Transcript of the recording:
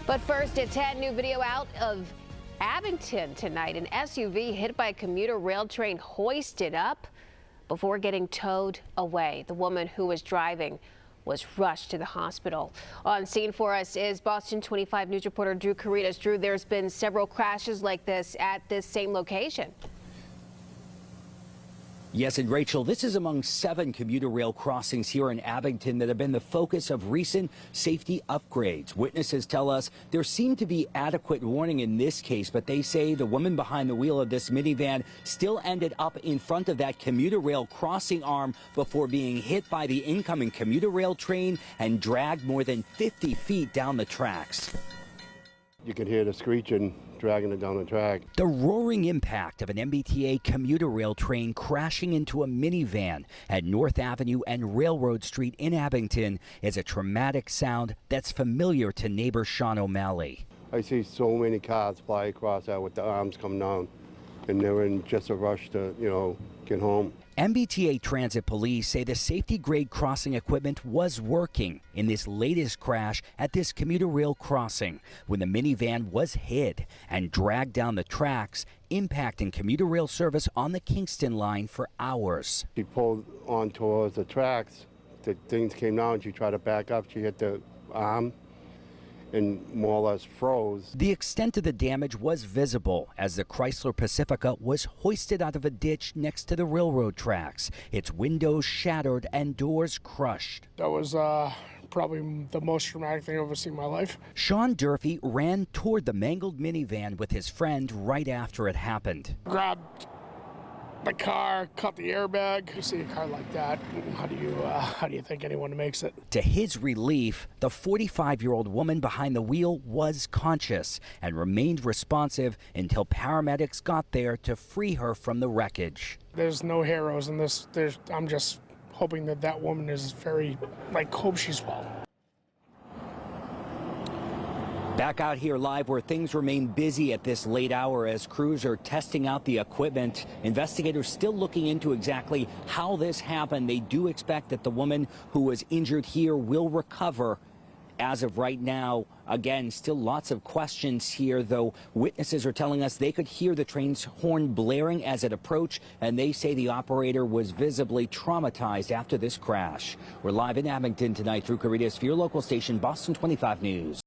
But first at 10, new video out of Abington tonight. An SUV hit by a commuter rail train hoisted up before getting towed away. The woman who was driving was rushed to the hospital. On scene for us is Boston 25 News reporter Drew Caritas. Drew, there's been several crashes like this at this same location. Yes, and Rachel, this is among 7 commuter rail crossings here in Abington that have been the focus of recent safety upgrades. Witnesses tell us there seemed to be adequate warning in this case, but they say the woman behind the wheel of this minivan still ended up in front of that commuter rail crossing arm before being hit by the incoming commuter rail train and dragged more than 50 feet down the tracks. You could hear the screeching, dragging it down the track. The roaring impact of an MBTA commuter rail train crashing into a minivan at North Avenue and Railroad Street in Abington is a traumatic sound that's familiar to neighbor Sean O'Malley. I see so many cars fly across that with the arms coming down, and they're in just a rush to, get home. MBTA Transit Police say the safety grade crossing equipment was working in this latest crash at this commuter rail crossing when the minivan was hit and dragged down the tracks, impacting commuter rail service on the Kingston line for hours. She pulled on towards the tracks. The things came down. She tried to back up. She hit the arm and more or less froze. The extent of the damage was visible as the Chrysler Pacifica was hoisted out of a ditch next to the railroad tracks. Its windows shattered and doors crushed. That was probably the most traumatic thing I've ever seen in my life. Sean Durfee ran toward the mangled minivan with his friend right after it happened. Grabbed the car, cut the airbag. You see a car like that, how do you think anyone makes it? To his relief, the 45-year-old woman behind the wheel was conscious and remained responsive until paramedics got there to free her from the wreckage. There's no heroes in this. I'm just hoping that woman is hope she's well. Back out here live where things remain busy at this late hour as crews are testing out the equipment. Investigators still looking into exactly how this happened. They do expect that the woman who was injured here will recover. As of right now, again, still lots of questions here, though witnesses are telling us they could hear the train's horn blaring as it approached, and they say the operator was visibly traumatized after this crash. We're live in Abington tonight through Caritas for your local station, Boston 25 News.